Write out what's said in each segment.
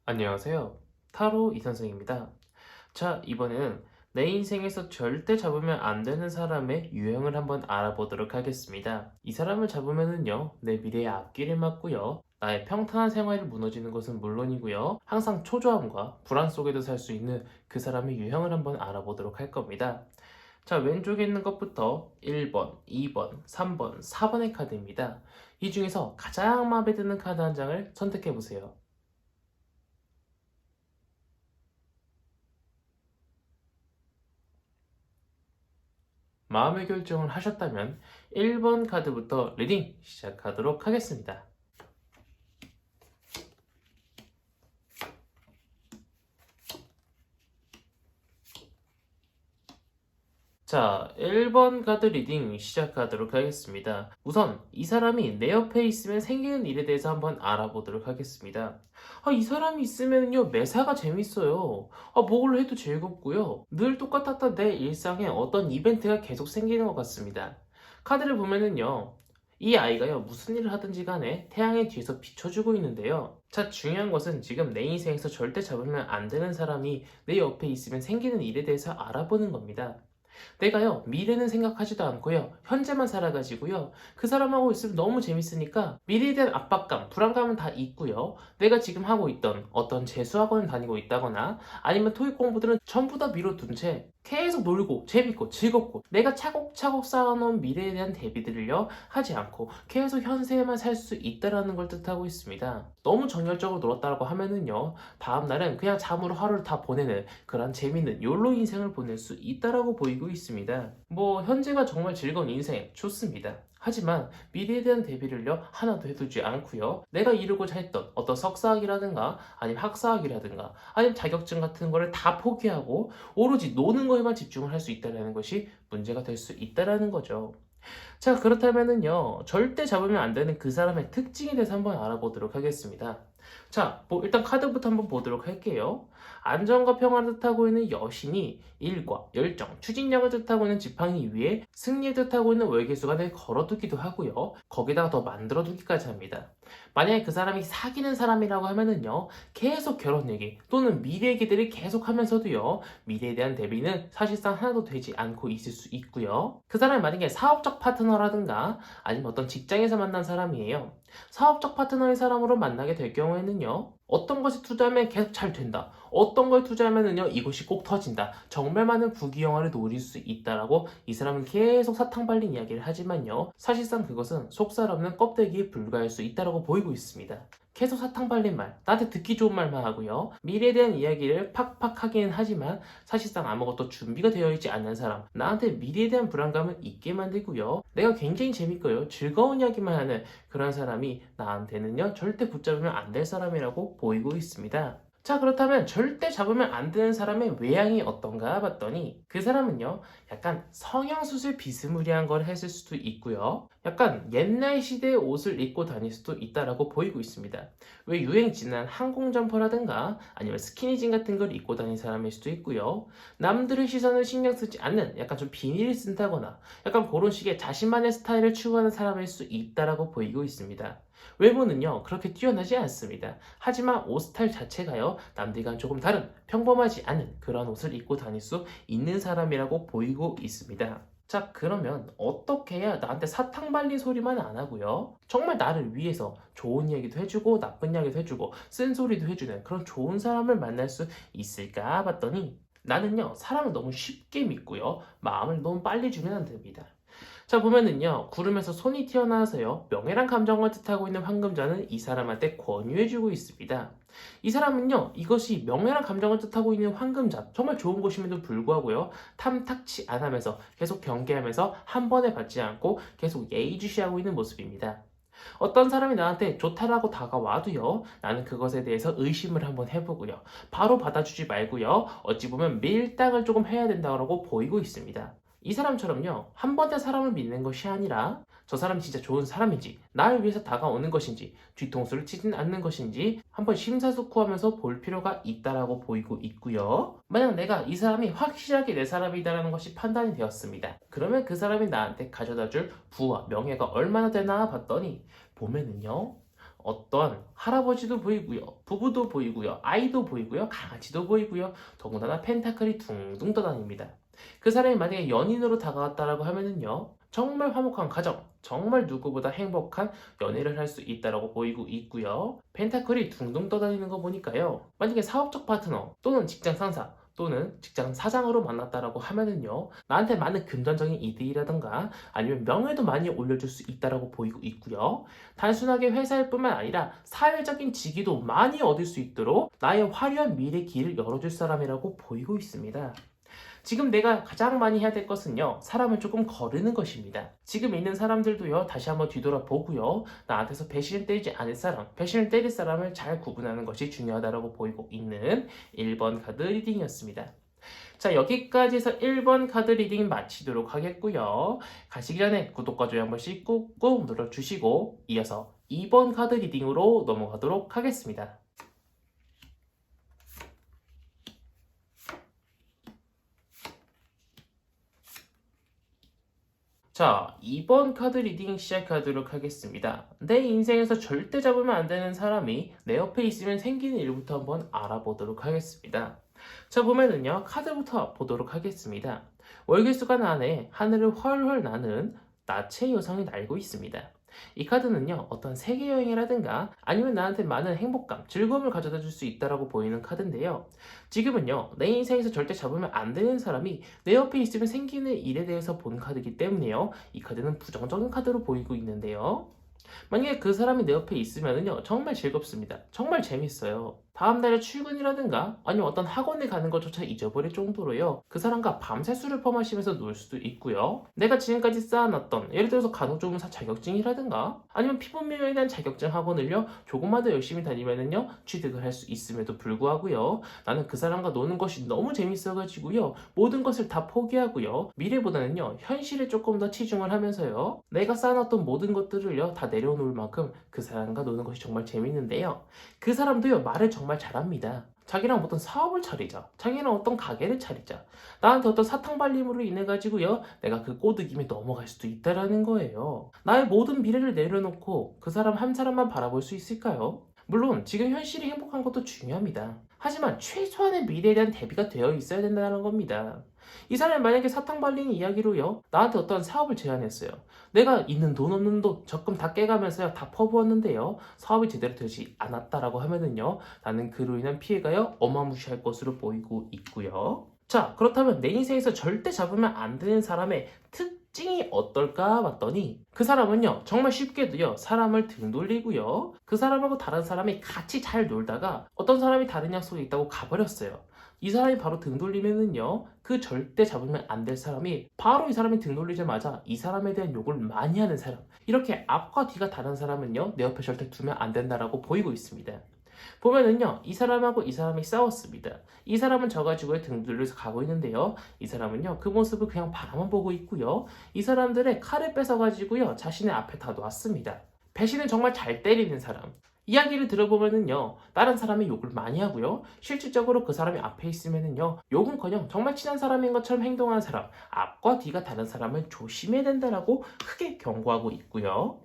안녕하세요. 타로 이선생입니다. 자, 이번에는 내 인생에서 절대 잡으면 안 되는 사람의 유형을 한번 알아보도록 하겠습니다. 이 사람을 잡으면은요, 내 미래의 앞길을 막고요. 나의 평탄한 생활이 무너지는 것은 물론이고요. 항상 초조함과 불안 속에도 살 수 있는 그 사람의 유형을 한번 알아보도록 할 겁니다. 자, 왼쪽에 있는 것부터 1번, 2번, 3번, 4번의 카드입니다. 이 중에서 가장 마음에 드는 카드 한 장을 선택해 보세요. 마음의 결정을 하셨다면 1번 카드부터 리딩 시작하도록 하겠습니다. 자, 1번 카드 리딩 시작하도록 하겠습니다. 우선 이 사람이 내 옆에 있으면 생기는 일에 대해서 한번 알아보도록 하겠습니다. 이 사람이 있으면요, 매사가 재밌어요. 뭘 해도 즐겁고요. 늘 똑같았던 내 일상에 어떤 이벤트가 계속 생기는 것 같습니다. 카드를 보면은요, 이 아이가요, 무슨 일을 하든지 간에 태양의 뒤에서 비춰주고 있는데요. 자, 중요한 것은 지금 내 인생에서 절대 잡으면 안 되는 사람이 내 옆에 있으면 생기는 일에 대해서 알아보는 겁니다. 내가요, 미래는 생각하지도 않고요, 현재만 살아가지고요, 그 사람하고 있으면 너무 재밌으니까 미래에 대한 압박감, 불안감은 다 있고요, 내가 지금 하고 있던 어떤 재수학원을 다니고 있다거나 아니면 토익 공부들은 전부 다 미뤄둔 채 계속 놀고 재밌고 즐겁고 내가 차곡차곡 쌓아놓은 미래에 대한 대비들을요 하지 않고 계속 현세에만 살 수 있다라는 걸 뜻하고 있습니다. 너무 정열적으로 놀았다고 하면은요, 다음날은 그냥 잠으로 하루를 다 보내는 그런 재밌는 욜로 인생을 보낼 수 있다라고 보이고 있습니다. 현재가 정말 즐거운 인생 좋습니다. 하지만 미래에 대한 대비를요 하나도 해두지 않고요, 내가 이루고자 했던 어떤 석사학위라든가 아니면 학사학위라든가 아니면 자격증 같은 거를 다 포기하고 오로지 노는 거에만 집중을 할 수 있다는 것이 문제가 될 수 있다는 거죠. 자, 그렇다면은요, 절대 잡으면 안 되는 그 사람의 특징에 대해서 한번 알아보도록 하겠습니다. 자, 일단 카드부터 한번 보도록 할게요. 안정과 평화를 뜻하고 있는 여신이 일과 열정, 추진력을 뜻하고 있는 지팡이 위에 승리를 뜻하고 있는 월계수간을 걸어두기도 하고요. 거기다가 더 만들어두기까지 합니다. 만약에 그 사람이 사귀는 사람이라고 하면은요, 계속 결혼 얘기 또는 미래 얘기들을 계속 하면서도요, 미래에 대한 대비는 사실상 하나도 되지 않고 있을 수 있고요. 그 사람이 만약에 사업적 파트너라든가 아니면 어떤 직장에서 만난 사람이에요. 사업적 파트너의 사람으로 만나게 될 경우에는요, 어떤 것에 투자하면 계속 잘 된다, 어떤 걸 투자하면은요 이것이 꼭 터진다, 정말 많은 부귀영화를 노릴 수 있다라고 이 사람은 계속 사탕 발린 이야기를 하지만요, 사실상 그것은 속살 없는 껍데기에 불과할 수 있다라고 보이고 있습니다. 계속 사탕 발린 말, 나한테 듣기 좋은 말만 하고요, 미래에 대한 이야기를 팍팍 하기는 하지만 사실상 아무것도 준비가 되어 있지 않는 사람, 나한테 미래에 대한 불안감을 있게 만들고요, 내가 굉장히 재밌고요, 즐거운 이야기만 하는 그런 사람이 나한테는요 절대 붙잡으면 안 될 사람이라고 보이고 있습니다. 자, 그렇다면 절대 잡으면 안 되는 사람의 외향이 어떤가 봤더니 그 사람은요, 약간 성형수술 비스무리한 걸 했을 수도 있고요, 약간 옛날 시대의 옷을 입고 다닐 수도 있다라고 보이고 있습니다. 왜 유행 지난 항공 점퍼라든가 아니면 스키니진 같은 걸 입고 다니는 사람일 수도 있고요, 남들의 시선을 신경 쓰지 않는 약간 좀 비닐을 쓴다거나 약간 그런 식의 자신만의 스타일을 추구하는 사람일 수 있다라고 보이고 있습니다. 외모는요 그렇게 뛰어나지 않습니다. 하지만 옷 스타일 자체가요, 남들과는 조금 다른 평범하지 않은 그런 옷을 입고 다닐 수 있는 사람이라고 보이고 있습니다. 자, 그러면 어떻게 해야 나한테 사탕 발린 소리만 안 하고요, 정말 나를 위해서 좋은 얘기도 해주고 나쁜 이야기도 해주고 쓴소리도 해주는 그런 좋은 사람을 만날 수 있을까 봤더니 나는요, 사람을 너무 쉽게 믿고요, 마음을 너무 빨리 주면 안 됩니다. 자, 보면은요, 구름에서 손이 튀어나와서요, 명예란 감정을 뜻하고 있는 황금자는 이 사람한테 권유해주고 있습니다. 이 사람은요, 이것이 명예란 감정을 뜻하고 있는 황금자, 정말 좋은 것임에도 불구하고요, 탐탁치 않으면서 계속 경계하면서 한 번에 받지 않고 계속 예의주시하고 있는 모습입니다. 어떤 사람이 나한테 좋다라고 다가와도요, 나는 그것에 대해서 의심을 한번 해보고요, 바로 받아주지 말고요, 어찌 보면 밀당을 조금 해야 된다고 보이고 있습니다. 이 사람처럼요, 한 번에 사람을 믿는 것이 아니라 저 사람이 진짜 좋은 사람인지, 나를 위해서 다가오는 것인지, 뒤통수를 치진 않는 것인지 한번 심사숙고하면서 볼 필요가 있다라고 보이고 있고요. 만약 내가 이 사람이 확실하게 내 사람이다라는 것이 판단이 되었습니다. 그러면 그 사람이 나한테 가져다줄 부와 명예가 얼마나 되나 봤더니 보면은요, 어떤 할아버지도 보이고요, 부부도 보이고요, 아이도 보이고요, 강아지도 보이고요, 더군다나 펜타클이 둥둥 떠다닙니다. 그 사람이 만약에 연인으로 다가왔다라고 하면은요, 정말 화목한 가정, 정말 누구보다 행복한 연애를 할 수 있다라고 보이고 있고요. 펜타클이 둥둥 떠다니는 거 보니까요, 만약에 사업적 파트너 또는 직장 상사 또는 직장 사장으로 만났다라고 하면은요, 나한테 많은 금전적인 이득이라던가 아니면 명예도 많이 올려줄 수 있다라고 보이고 있고요. 단순하게 회사일 뿐만 아니라 사회적인 직위도 많이 얻을 수 있도록 나의 화려한 미래 길을 열어줄 사람이라고 보이고 있습니다. 지금 내가 가장 많이 해야 될 것은요, 사람을 조금 거르는 것입니다. 지금 있는 사람들도요, 다시 한번 뒤돌아보고요, 나한테서 배신을 때리지 않을 사람, 배신을 때릴 사람을 잘 구분하는 것이 중요하다고 보이고 있는 1번 카드 리딩이었습니다. 자, 여기까지 해서 1번 카드 리딩 마치도록 하겠고요. 가시기 전에 구독과 좋아요 한 번씩 꾹꾹 눌러주시고 이어서 2번 카드 리딩으로 넘어가도록 하겠습니다. 자, 2번 카드 리딩 시작하도록 하겠습니다. 내 인생에서 절대 잡으면 안 되는 사람이 내 옆에 있으면 생기는 일부터 한번 알아보도록 하겠습니다. 자, 보면은요, 카드부터 보도록 하겠습니다. 월계수간 안에 하늘을 훨훨 나는 나체 여성이 날고 있습니다. 이 카드는요, 어떤 세계 여행이라든가 아니면 나한테 많은 행복감, 즐거움을 가져다 줄 수 있다라고 보이는 카드인데요. 지금은요, 내 인생에서 절대 잡으면 안 되는 사람이 내 옆에 있으면 생기는 일에 대해서 본 카드이기 때문에요. 이 카드는 부정적인 카드로 보이고 있는데요. 만약에 그 사람이 내 옆에 있으면요, 정말 즐겁습니다. 정말 재밌어요. 다음날에 출근이라든가 아니면 어떤 학원에 가는 것조차 잊어버릴 정도로요, 그 사람과 밤새 술을 퍼마시면서 놀 수도 있고요. 내가 지금까지 쌓아놨던 예를 들어서 간호조무사 자격증이라든가 아니면 피부미용에 대한 자격증 학원을요, 조금만 더 열심히 다니면은요, 취득을 할 수 있음에도 불구하고요, 나는 그 사람과 노는 것이 너무 재밌어가지고요, 모든 것을 다 포기하고요, 미래보다는요, 현실에 조금 더 치중을 하면서요, 내가 쌓아놨던 모든 것들을요, 다 내려놓을 만큼 그 사람과 노는 것이 정말 재밌는데요. 그 사람도요, 말을 정말 잘합니다. 자기랑 어떤 사업을 차리자, 자기랑 어떤 가게를 차리자, 나한테 어떤 사탕 발림으로 인해 가지고요, 내가 그 꼬드김에 넘어갈 수도 있다라는 거예요. 나의 모든 미래를 내려놓고 그 사람 한 사람만 바라볼 수 있을까요? 물론 지금 현실이 행복한 것도 중요합니다. 하지만 최소한의 미래에 대한 대비가 되어 있어야 된다는 겁니다. 이 사람이 만약에 사탕 발린 이야기로요, 나한테 어떤 사업을 제안했어요. 내가 있는 돈 없는 돈 적금 다 깨가면서요, 다 퍼부었는데요, 사업이 제대로 되지 않았다라고 하면은요, 나는 그로 인한 피해가요, 어마무시할 것으로 보이고 있고요. 자, 그렇다면 내 인생에서 절대 잡으면 안 되는 사람의 특징이 어떨까 봤더니, 그 사람은요, 정말 쉽게도요, 사람을 등 돌리고요, 그 사람하고 다른 사람이 같이 잘 놀다가 어떤 사람이 다른 약속이 있다고 가버렸어요. 이 사람이 바로 등 돌리면은요, 그 절대 잡으면 안 될 사람이 바로 이 사람이 등 돌리자마자 이 사람에 대한 욕을 많이 하는 사람, 이렇게 앞과 뒤가 다른 사람은요, 내 옆에 절대 두면 안 된다라고 보이고 있습니다. 보면은요, 이 사람하고 이 사람이 싸웠습니다. 이 사람은 저 가지고 등 돌려서 가고 있는데요, 이 사람은요, 그 모습을 그냥 바라만 보고 있고요, 이 사람들의 칼을 뺏어가지고요, 자신의 앞에 다 놨습니다. 배신은 정말 잘 때리는 사람. 이야기를 들어보면은요, 다른 사람이 욕을 많이 하고요, 실질적으로 그 사람이 앞에 있으면은요, 욕은커녕 정말 친한 사람인 것처럼 행동하는 사람, 앞과 뒤가 다른 사람을 조심해야 된다라고 크게 경고하고 있고요.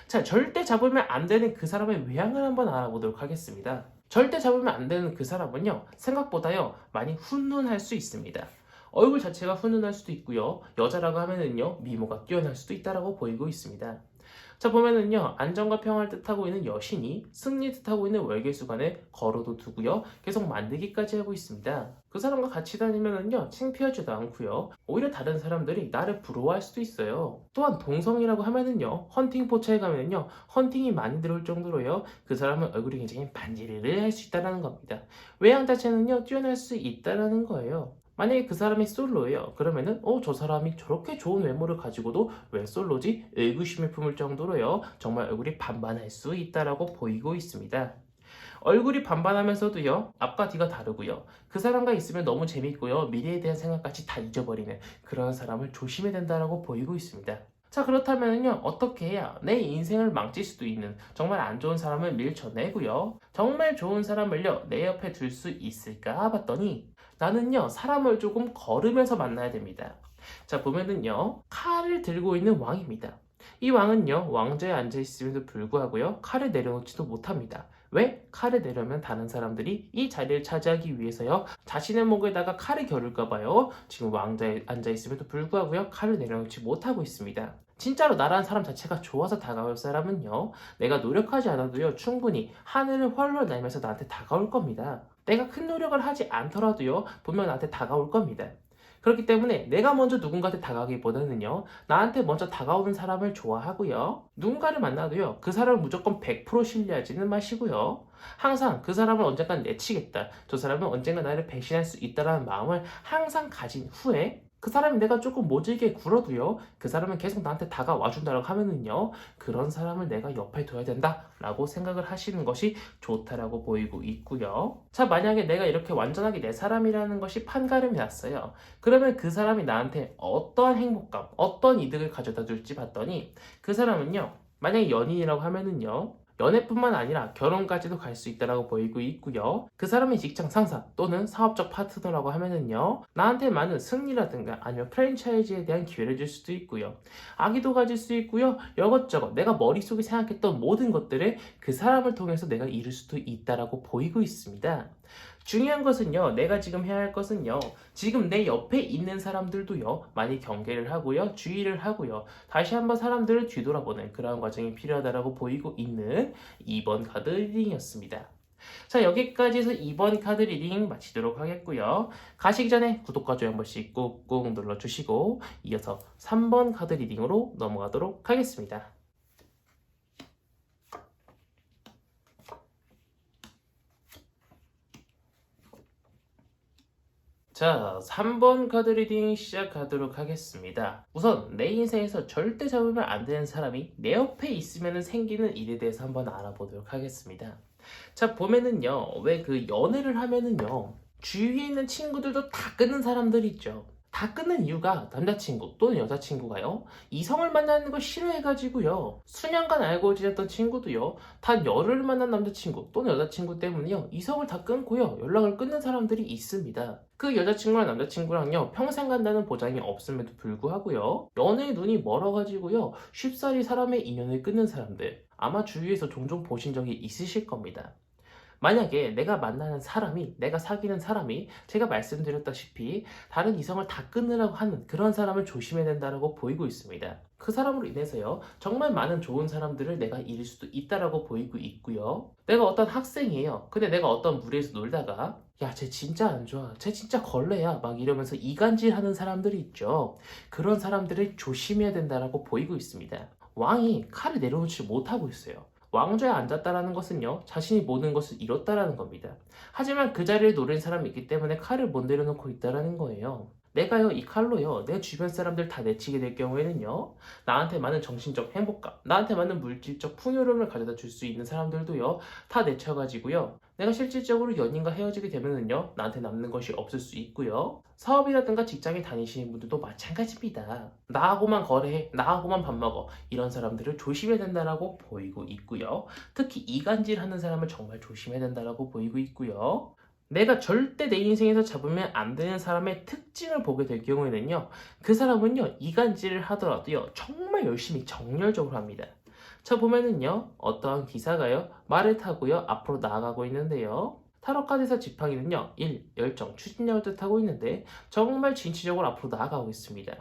자, 절대 잡으면 안 되는 그 사람의 외향을 한번 알아보도록 하겠습니다. 절대 잡으면 안 되는 그 사람은요, 생각보다요, 많이 훈훈할 수 있습니다. 얼굴 자체가 훈훈할 수도 있고요, 여자라고 하면은요, 미모가 뛰어날 수도 있다라고 보이고 있습니다. 자, 보면은요, 안정과 평화를 뜻하고 있는 여신이 승리 뜻하고 있는 월계수간에 걸어도 두고요, 계속 만들기까지 하고 있습니다. 그 사람과 같이 다니면은요, 창피하지도 않고요, 오히려 다른 사람들이 나를 부러워할 수도 있어요. 또한 동성이라고 하면은요, 헌팅 포차에 가면은요, 헌팅이 많이 들어올 정도로요, 그 사람은 얼굴이 굉장히 반지르르 할 수 있다는 겁니다. 외향 자체는요, 뛰어날 수 있다는 거예요. 만약에 그 사람이 솔로예요. 그러면은 저 사람이 저렇게 좋은 외모를 가지고도 왜 솔로지? 의구심을 품을 정도로요, 정말 얼굴이 반반할 수 있다라고 보이고 있습니다. 얼굴이 반반하면서도요, 앞과 뒤가 다르고요, 그 사람과 있으면 너무 재밌고요, 미래에 대한 생각까지 다 잊어버리는 그런 사람을 조심해야 된다라고 보이고 있습니다. 자, 그렇다면요, 어떻게 해야 내 인생을 망칠 수도 있는 정말 안 좋은 사람을 밀쳐내고요, 정말 좋은 사람을요, 내 옆에 둘 수 있을까 봤더니, 나는요, 사람을 조금 거르면서 만나야 됩니다. 자, 보면은요, 칼을 들고 있는 왕입니다. 이 왕은요, 왕좌에 앉아있음에도 불구하고요, 칼을 내려놓지도 못합니다. 왜? 칼을 내려면 다른 사람들이 이 자리를 차지하기 위해서요, 자신의 목에다가 칼을 겨룰까봐요, 지금 왕좌에 앉아있음에도 불구하고요, 칼을 내려놓지 못하고 있습니다. 진짜로 나라는 사람 자체가 좋아서 다가올 사람은요, 내가 노력하지 않아도요, 충분히 하늘을 헐헐 날면서 나한테 다가올 겁니다. 내가 큰 노력을 하지 않더라도요, 분명 나한테 다가올 겁니다. 그렇기 때문에 내가 먼저 누군가한테 다가가기보다는요, 나한테 먼저 다가오는 사람을 좋아하고요, 누군가를 만나도요, 그 사람을 무조건 100% 신뢰하지는 마시고요, 항상 그 사람을 언젠간 내치겠다, 저 사람은 언젠가 나를 배신할 수 있다라는 마음을 항상 가진 후에, 그 사람이 내가 조금 모질게 굴어도요, 그 사람은 계속 나한테 다가와 준다고 하면은요, 그런 사람을 내가 옆에 둬야 된다라고 생각을 하시는 것이 좋다라고 보이고 있고요. 자, 만약에 내가 이렇게 완전하게 내 사람이라는 것이 판가름이 났어요. 그러면 그 사람이 나한테 어떠한 행복감, 어떤 이득을 가져다 줄지 봤더니, 그 사람은요, 만약에 연인이라고 하면은요, 연애뿐만 아니라 결혼까지도 갈 수 있다라고 보이고 있고요. 그 사람의 직장 상사 또는 사업적 파트너라고 하면은요, 나한테 많은 승리라든가 아니면 프랜차이즈에 대한 기회를 줄 수도 있고요. 아기도 가질 수 있고요. 이것저것 내가 머릿속에 생각했던 모든 것들을 그 사람을 통해서 내가 이룰 수도 있다라고 보이고 있습니다. 중요한 것은요, 내가 지금 해야 할 것은요, 지금 내 옆에 있는 사람들도요, 많이 경계를 하고요, 주의를 하고요, 다시 한번 사람들을 뒤돌아보는 그런 과정이 필요하다라고 보이고 있는 2번 카드 리딩이었습니다. 자, 여기까지 해서 2번 카드 리딩 마치도록 하겠고요. 가시기 전에 구독과 좋아요 한 번씩 꾹꾹 눌러주시고, 이어서 3번 카드 리딩으로 넘어가도록 하겠습니다. 자, 3번 카드 리딩 시작하도록 하겠습니다. 우선 내 인생에서 절대 잡으면 안 되는 사람이 내 옆에 있으면 생기는 일에 대해서 한번 알아보도록 하겠습니다. 자, 보면은요, 왜 그 연애를 하면은요, 주위에 있는 친구들도 다 끊는 사람들이 있죠. 다 끊는 이유가 남자친구 또는 여자친구가요, 이성을 만나는 걸 싫어해가지고요, 수년간 알고 지냈던 친구도요, 단 열흘 만난 남자친구 또는 여자친구 때문에요, 이성을 다 끊고요, 연락을 끊는 사람들이 있습니다. 그 여자친구랑 남자친구랑요, 평생 간다는 보장이 없음에도 불구하고요, 연애의 눈이 멀어가지고요, 쉽사리 사람의 인연을 끊는 사람들, 아마 주위에서 종종 보신 적이 있으실 겁니다. 만약에 내가 만나는 사람이, 내가 사귀는 사람이 제가 말씀드렸다시피 다른 이성을 다 끊으라고 하는 그런 사람을 조심해야 된다고 보이고 있습니다. 그 사람으로 인해서요, 정말 많은 좋은 사람들을 내가 잃을 수도 있다라고 보이고 있고요. 내가 어떤 학생이에요. 근데 내가 어떤 무리에서 놀다가, 야, 쟤 진짜 안 좋아, 쟤 진짜 걸레야, 막 이러면서 이간질 하는 사람들이 있죠. 그런 사람들을 조심해야 된다라고 보이고 있습니다. 왕이 칼을 내려놓지 못하고 있어요. 왕좌에 앉았다라는 것은요, 자신이 모든 것을 잃었다라는 겁니다. 하지만 그 자리를 노린 사람이 있기 때문에 칼을 못 내려놓고 있다라는 거예요. 내가요, 이 칼로요, 내 주변 사람들 다 내치게 될 경우에는요, 나한테 많은 정신적 행복감, 나한테 많은 물질적 풍요로움을 가져다 줄 수 있는 사람들도요, 다 내쳐가지고요, 내가 실질적으로 연인과 헤어지게 되면은요, 나한테 남는 것이 없을 수 있고요, 사업이라든가 직장에 다니시는 분들도 마찬가지입니다. 나하고만 거래해, 나하고만 밥 먹어, 이런 사람들을 조심해야 된다라고 보이고 있고요. 특히 이간질 하는 사람을 정말 조심해야 된다라고 보이고 있고요. 내가 절대 내 인생에서 잡으면 안 되는 사람의 특징을 보게 될 경우에는요, 그 사람은요, 이간질을 하더라도요, 정말 열심히 정열적으로 합니다. 자, 보면은요, 어떠한 기사가요, 말을 타고요, 앞으로 나아가고 있는데요. 타로 카드에서 지팡이는요, 열정, 추진력을 뜻하고 있는데 정말 진취적으로 앞으로 나아가고 있습니다.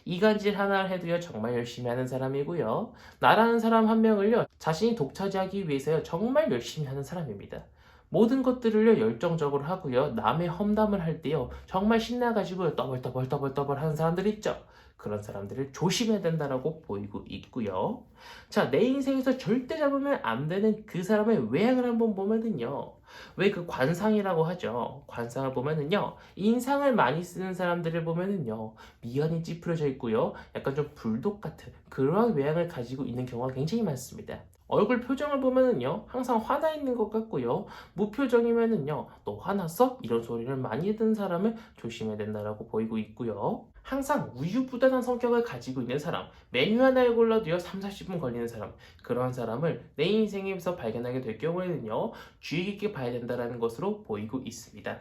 이간질 하나를 해도요, 정말 열심히 하는 사람이고요. 나라는 사람 한 명을요, 자신이 독차지하기 위해서요, 정말 열심히 하는 사람입니다. 모든 것들을요, 열정적으로 하고요, 남의 험담을 할 때요, 정말 신나가지고 떠벌떠벌 하는 사람들 있죠. 그런 사람들을 조심해야 된다라고 보이고 있고요. 자, 내 인생에서 절대 잡으면 안 되는 그 사람의 외향을 한번 보면은요, 왜 그 관상이라고 하죠. 관상을 보면은요, 인상을 많이 쓰는 사람들을 보면은요, 미간이 찌푸려져 있고요, 약간 좀 불독 같은 그러한 외향을 가지고 있는 경우가 굉장히 많습니다. 얼굴 표정을 보면은요, 항상 화나 있는 것 같고요, 무표정이면은요, 너 화났어? 이런 소리를 많이 듣는 사람을 조심해야 된다라고 보이고 있고요. 항상 우유부단한 성격을 가지고 있는 사람, 메뉴 하나를 골라도요 3, 40분 걸리는 사람, 그러한 사람을 내 인생에서 발견하게 될 경우에는요 주의 깊게 봐야 된다는 것으로 보이고 있습니다.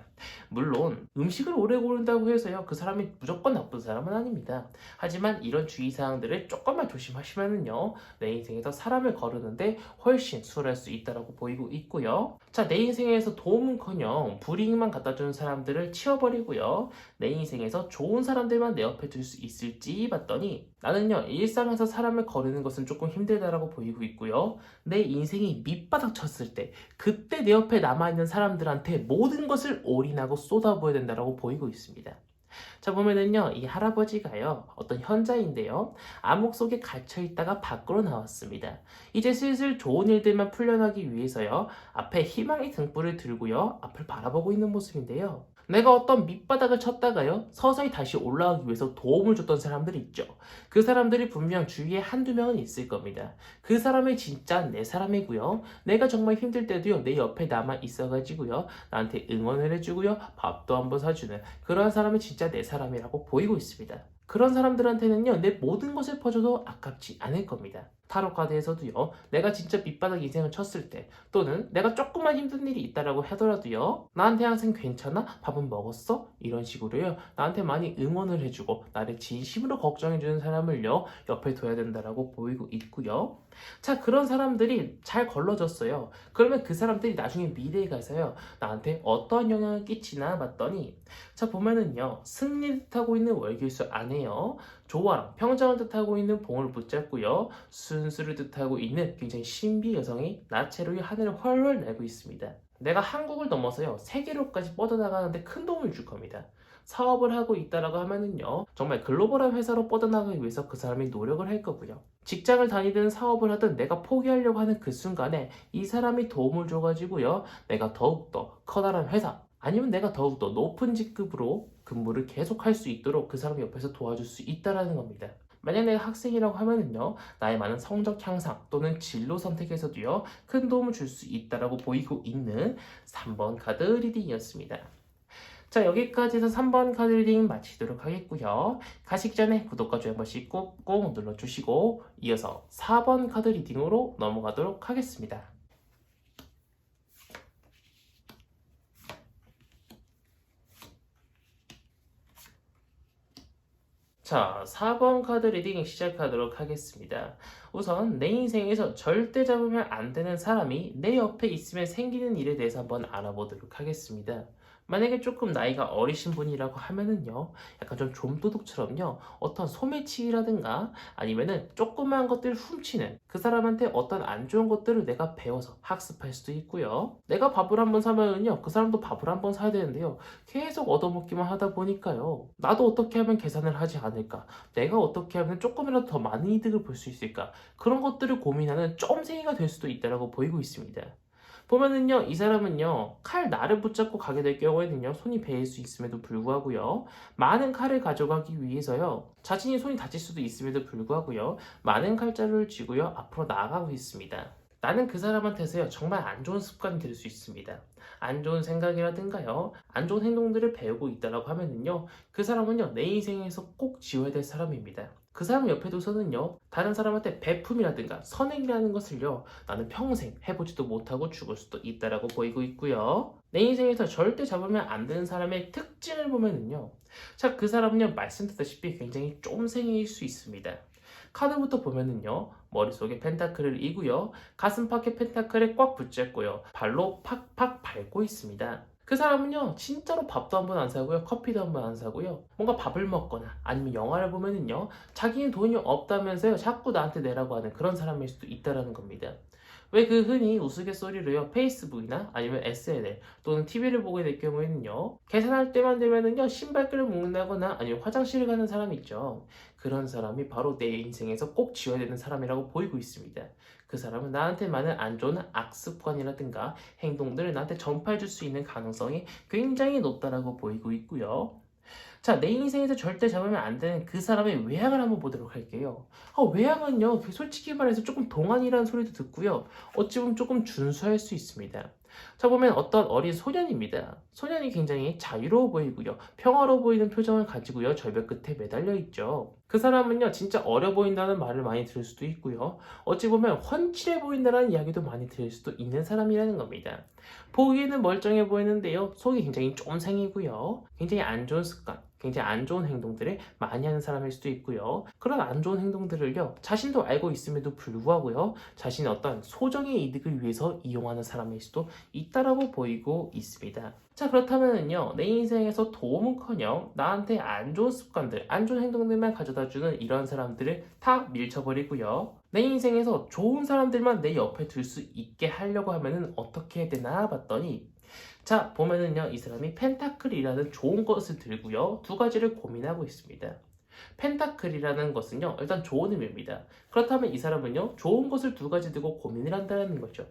물론 음식을 오래 고른다고 해서요 그 사람이 무조건 나쁜 사람은 아닙니다. 하지만 이런 주의사항들을 조금만 조심하시면은요 내 인생에서 사람을 거르는데 훨씬 수월할 수 있다고 보이고 있고요. 자, 내 인생에서 도움은커녕 불이익만 갖다주는 사람들을 치워버리고요. 내 인생에서 좋은 사람들만 내 옆에 둘 수 있을지 봤더니 나는요 일상에서 사람을 거르는 것은 조금 힘들다라고 보이고 있고요. 내 인생이 밑바닥 쳤을 때 그때 내 옆에 남아있는 사람들한테 모든 것을 올인하고 쏟아부어야 된다라고 보이고 있습니다. 자, 보면은요, 이 할아버지가요, 어떤 현자인데요, 암흑 속에 갇혀있다가 밖으로 나왔습니다. 이제 슬슬 좋은 일들만 풀려나기 위해서요, 앞에 희망의 등불을 들고요, 앞을 바라보고 있는 모습인데요. 내가 어떤 밑바닥을 쳤다가요, 서서히 다시 올라가기 위해서 도움을 줬던 사람들이 있죠. 그 사람들이 분명 주위에 한두 명은 있을 겁니다. 그 사람이 진짜 내 사람이고요. 내가 정말 힘들 때도요, 내 옆에 남아 있어가지고요, 나한테 응원을 해주고요, 밥도 한번 사주는 그런 사람이 진짜 내 사람이라고 보이고 있습니다. 그런 사람들한테는요, 내 모든 것을 퍼줘도 아깝지 않을 겁니다. 타로 카드에서도요, 내가 진짜 밑바닥 인생을 쳤을 때, 또는 내가 조금만 힘든 일이 있다라고 하더라도요, 나한테 항상 괜찮아? 밥은 먹었어? 이런 식으로요, 나한테 많이 응원을 해주고, 나를 진심으로 걱정해주는 사람을요, 옆에 둬야 된다라고 보이고 있고요. 자, 그런 사람들이 잘 걸러졌어요. 그러면 그 사람들이 나중에 미래에 가서요, 나한테 어떠한 영향을 끼치나 봤더니, 자, 보면은요, 승리를 뜻하고 있는 월길수 안에요, 조화랑 평정을 뜻하고 있는 봉을 붙잡고요, 순수를 뜻하고 있는 굉장히 신비 여성이 나체로의 하늘을 훨훨 날고 있습니다. 내가 한국을 넘어서요, 세계로까지 뻗어나가는데 큰 도움을 줄 겁니다. 사업을 하고 있다라고 하면은요, 정말 글로벌한 회사로 뻗어나가기 위해서 그 사람이 노력을 할 거고요. 직장을 다니든 사업을 하든 내가 포기하려고 하는 그 순간에 이 사람이 도움을 줘가지고요, 내가 더욱더 커다란 회사, 아니면 내가 더욱더 높은 직급으로 근무를 계속할 수 있도록 그 사람 옆에서 도와줄 수 있다라는 겁니다. 만약 내가 학생이라고 하면은요, 나의 많은 성적 향상 또는 진로 선택에서도요, 큰 도움을 줄 수 있다라고 보이고 있는 3번 카드 리딩이었습니다. 자, 여기까지 해서 3번 카드 리딩 마치도록 하겠고요. 가시기 전에 구독과 좋아요 한 번씩 꾹꾹 눌러주시고 이어서 4번 카드 리딩으로 넘어가도록 하겠습니다. 자, 4번 카드 리딩 시작하도록 하겠습니다. 우선 내 인생에서 절대 잡으면 안 되는 사람이 내 옆에 있으면 생기는 일에 대해서 한번 알아보도록 하겠습니다. 만약에 조금 나이가 어리신 분이라고 하면은요, 약간 좀 좀도둑처럼요, 어떤 소매치기라든가 아니면은 조그마한 것들을 훔치는 그 사람한테 어떤 안 좋은 것들을 내가 배워서 학습할 수도 있고요. 내가 밥을 한번 사면은요, 그 사람도 밥을 한번 사야 되는데요, 계속 얻어먹기만 하다 보니까요, 나도 어떻게 하면 계산을 하지 않을까? 내가 어떻게 하면 조금이라도 더 많은 이득을 볼 수 있을까? 그런 것들을 고민하는 쫌생이가 될 수도 있다고 보이고 있습니다. 보면은요, 이 사람은요, 칼 날을 붙잡고 가게 될 경우에는요, 손이 베일 수 있음에도 불구하고요, 많은 칼을 가져가기 위해서요, 자신이 손이 다칠 수도 있음에도 불구하고요, 많은 칼자루를 쥐고요, 앞으로 나아가고 있습니다. 나는 그 사람한테서요, 정말 안 좋은 습관이 될 수 있습니다. 안 좋은 생각이라든가요, 안 좋은 행동들을 배우고 있다라고 하면은요, 그 사람은요, 내 인생에서 꼭 지워야 될 사람입니다. 그 사람 옆에 둬서는요, 다른 사람한테 베품이라든가 선행이라는 것을요, 나는 평생 해보지도 못하고 죽을 수도 있다라고 보이고 있고요. 내 인생에서 절대 잡으면 안 되는 사람의 특징을 보면은요, 자, 그 사람은요, 말씀드렸다시피 굉장히 쫌생이일 수 있습니다. 카드부터 보면은요, 머릿속에 펜타클을 이고요, 가슴팍에 펜타클을 꽉 붙잡고요, 발로 팍팍 밟고 있습니다. 그 사람은요, 진짜로 밥도 한 번 안 사고요, 커피도 한 번 안 사고요, 뭔가 밥을 먹거나 아니면 영화를 보면은요, 자기는 돈이 없다면서요, 자꾸 나한테 내라고 하는 그런 사람일 수도 있다라는 겁니다. 왜 그 흔히 우스갯소리로요, 페이스북이나 아니면 SNL 또는 TV를 보게 될 경우에는요, 계산할 때만 되면은요, 신발끈을 묶는다거나 아니면 화장실을 가는 사람이 있죠. 그런 사람이 바로 내 인생에서 꼭 지워야 되는 사람이라고 보이고 있습니다. 그 사람은 나한테 많은 안 좋은 악습관이라든가 행동들을 나한테 전파해 줄 수 있는 가능성이 굉장히 높다라고 보이고 있고요. 자, 내 인생에서 절대 잡으면 안 되는 그 사람의 외향을 한번 보도록 할게요. 외향은요, 솔직히 말해서 조금 동안이라는 소리도 듣고요, 어찌 보면 조금 준수할 수 있습니다. 자, 보면 어떤 어린 소년입니다. 소년이 굉장히 자유로워 보이고요. 평화로워 보이는 표정을 가지고요. 절벽 끝에 매달려 있죠. 그 사람은요, 진짜 어려 보인다는 말을 많이 들을 수도 있고요. 어찌 보면 훤칠해 보인다는 이야기도 많이 들을 수도 있는 사람이라는 겁니다. 보기에는 멀쩡해 보이는데요. 속이 굉장히 쫌생이고요. 굉장히 안 좋은 습관, 굉장히 안 좋은 행동들을 많이 하는 사람일 수도 있고요. 그런 안 좋은 행동들을요, 자신도 알고 있음에도 불구하고요, 자신의 어떤 소정의 이득을 위해서 이용하는 사람일 수도 있다라고 보이고 있습니다. 자, 그렇다면요, 내 인생에서 도움은커녕 나한테 안 좋은 습관들, 안 좋은 행동들만 가져다주는 이런 사람들을 다 밀쳐버리고요. 내 인생에서 좋은 사람들만 내 옆에 둘 수 있게 하려고 하면은 어떻게 해야 되나 봤더니, 자, 보면은요, 이 사람이 펜타클이라는 좋은 것을 들고요, 두 가지를 고민하고 있습니다. 펜타클이라는 것은요, 일단 좋은 의미입니다. 그렇다면 이 사람은요, 좋은 것을 두 가지 두고 고민을 한다는 거죠.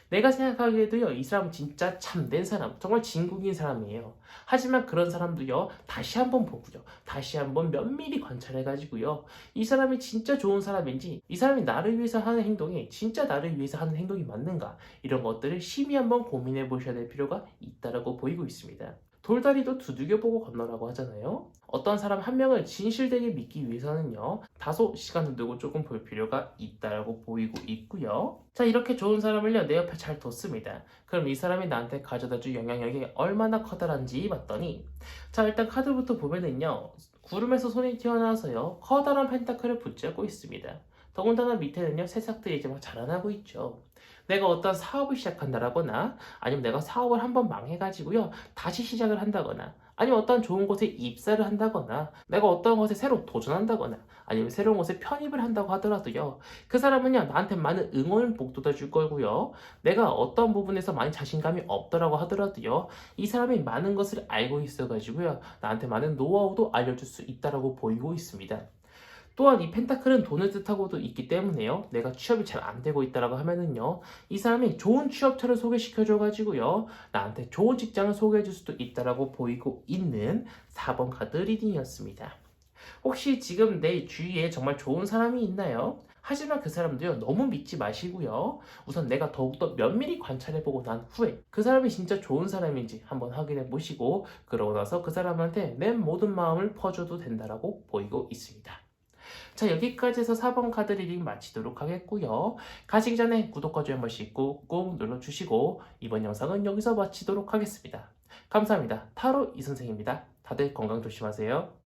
내가 생각하기에도요, 이 사람은 진짜 참된 사람, 정말 진국인 사람이에요. 하지만 그런 사람도요, 다시 한번 보고요, 다시 한번 면밀히 관찰해가지고요, 이 사람이 진짜 좋은 사람인지, 이 사람이 나를 위해서 하는 행동이 진짜 나를 위해서 하는 행동이 맞는가, 이런 것들을 심히 한번 고민해 보셔야 될 필요가 있다라고 보이고 있습니다. 돌다리도 두들겨보고 건너라고 하잖아요. 어떤 사람 한 명을 진실되게 믿기 위해서는요, 다소 시간을 두고 조금 볼 필요가 있다라고 보이고 있고요. 자, 이렇게 좋은 사람을요, 내 옆에 잘 뒀습니다. 그럼 이 사람이 나한테 가져다줄 영향력이 얼마나 커다란지 봤더니, 자, 일단 카드부터 보면은요, 구름에서 손이 튀어나와서요, 커다란 펜타클을 붙잡고 있습니다. 더군다나 밑에는요, 새싹들이 이제 막 자라나고 있죠. 내가 어떤 사업을 시작한다라거나, 아니면 내가 사업을 한번 망해가지고요, 다시 시작을 한다거나, 아니면 어떤 좋은 곳에 입사를 한다거나, 내가 어떤 것에 새로 도전한다거나, 아니면 새로운 곳에 편입을 한다고 하더라도요, 그 사람은요, 나한테 많은 응원을 북돋아 줄 거고요, 내가 어떤 부분에서 많이 자신감이 없더라고 하더라도요, 이 사람이 많은 것을 알고 있어가지고요, 나한테 많은 노하우도 알려줄 수 있다라고 보이고 있습니다. 또한 이 펜타클은 돈을 뜻하고도 있기 때문에요. 내가 취업이 잘 안 되고 있다라고 하면은요. 이 사람이 좋은 취업처를 소개시켜줘가지고요. 나한테 좋은 직장을 소개해줄 수도 있다라고 보이고 있는 4번 카드 리딩이었습니다. 혹시 지금 내 주위에 정말 좋은 사람이 있나요? 하지만 그 사람도요, 너무 믿지 마시고요. 우선 내가 더욱더 면밀히 관찰해보고 난 후에 그 사람이 진짜 좋은 사람인지 한번 확인해 보시고, 그러고 나서 그 사람한테 내 모든 마음을 퍼줘도 된다라고 보이고 있습니다. 자, 여기까지 해서 4번 카드 리딩 마치도록 하겠고요. 가시기 전에 구독과 좋아요 한 번씩 꾹꾹 눌러주시고, 이번 영상은 여기서 마치도록 하겠습니다. 감사합니다. 타로 이선생입니다. 다들 건강 조심하세요.